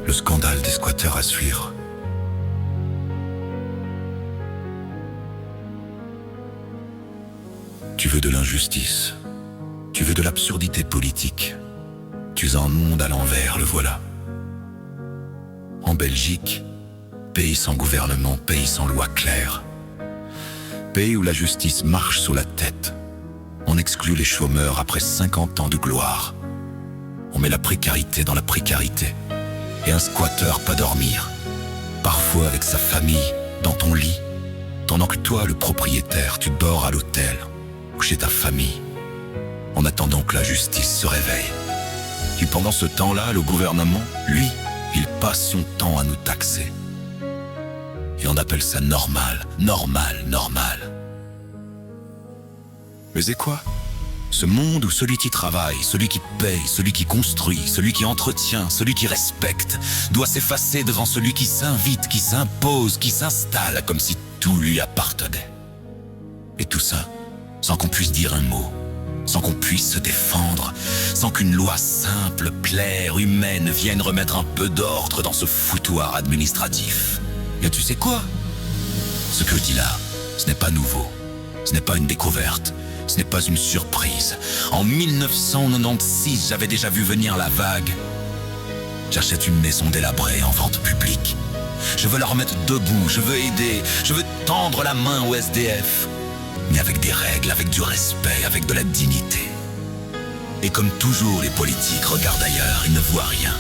Le scandale des squatteurs à suivre. Tu veux de l'injustice. Tu veux de l'absurdité politique. Tu as un monde à l'envers, le voilà. En Belgique, pays sans gouvernement, pays sans loi claire. Pays où la justice marche sous la tête. On exclut les chômeurs après 50 ans de gloire. On met la précarité dans la précarité. Et un squatteur pas dormir. Parfois avec sa famille, dans ton lit. Pendant que toi, le propriétaire, tu dors à l'hôtel ou chez ta famille. En attendant que la justice se réveille. Et pendant ce temps-là, le gouvernement, lui, il passe son temps à nous taxer. Et on appelle ça normal, normal, normal. Mais c'est quoi? Ce monde où celui qui travaille, celui qui paye, celui qui construit, celui qui entretient, celui qui respecte, doit s'effacer devant celui qui s'invite, qui s'impose, qui s'installe, comme si tout lui appartenait. Et tout ça, sans qu'on puisse dire un mot, sans qu'on puisse se défendre, sans qu'une loi simple, claire, humaine vienne remettre un peu d'ordre dans ce foutoir administratif. Et tu sais quoi? Ce que je dis là, ce n'est pas nouveau, ce n'est pas une découverte. Ce n'est pas une surprise. En 1996, j'avais déjà vu venir la vague. J'achète une maison délabrée en vente publique. Je veux la remettre debout, je veux aider, je veux tendre la main au SDF. Mais avec des règles, avec du respect, avec de la dignité. Et comme toujours, les politiques regardent ailleurs, ils ne voient rien.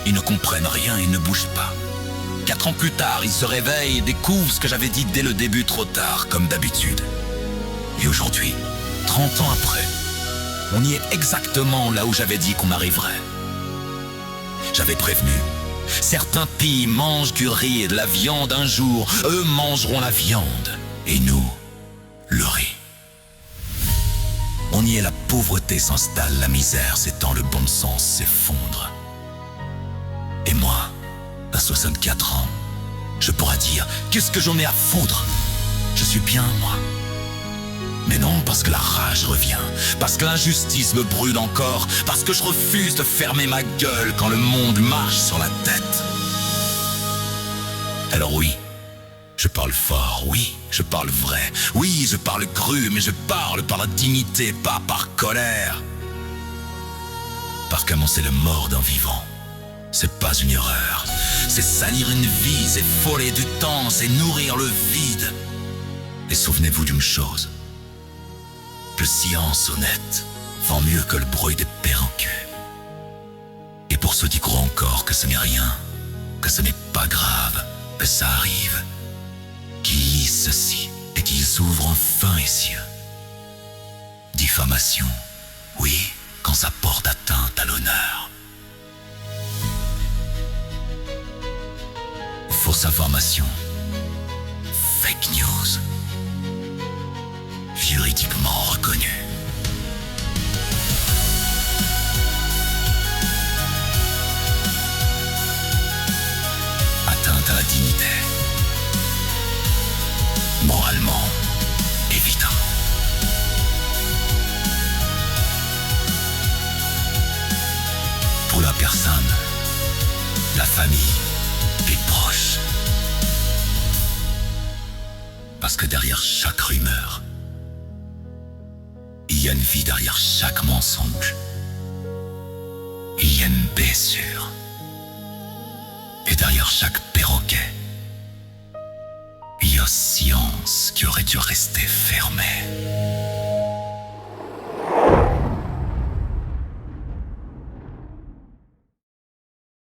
Ils ne comprennent rien, ils ne bougent pas. 4 ans plus tard, ils se réveillent et découvrent ce que j'avais dit dès le début trop tard, comme d'habitude. Et aujourd'hui, 30 ans après, on y est exactement là où j'avais dit qu'on arriverait. J'avais prévenu. Certains pays mangent du riz et de la viande un jour. Eux mangeront la viande. Et nous, le riz. On y est, la pauvreté s'installe, la misère s'étend, le bon sens s'effondre. Et moi, à 64 ans, je pourrais dire, qu'est-ce que j'en ai à foutre? Je suis bien, moi. Mais non, parce que la rage revient, parce que l'injustice me brûle encore, parce que je refuse de fermer ma gueule quand le monde marche sur la tête. Alors oui, je parle fort, oui, je parle vrai, oui, je parle cru, mais je parle par la dignité, pas par colère. Parce qu'annoncer le mort d'un vivant, c'est pas une erreur, c'est salir une vie, c'est voler du temps, c'est nourrir le vide. Et souvenez-vous d'une chose. Le silence honnête vaut mieux que le bruit des perroquets. Et pour ceux qui croient encore que ce n'est rien, que ce n'est pas grave, que ça arrive, qu'ils lisent ceci et qu'ils ouvrent enfin les yeux. Diffamation, oui, quand ça porte atteinte à l'honneur. Fausse information, fake news. Juridiquement reconnu. Atteinte à la dignité. Moralement évident. Pour la personne, la famille, les proches. Parce que derrière chaque rumeur, il y a une vie, derrière chaque mensonge. Il y a une blessure. Et derrière chaque perroquet, il y a un silence qui aurait dû rester fermé.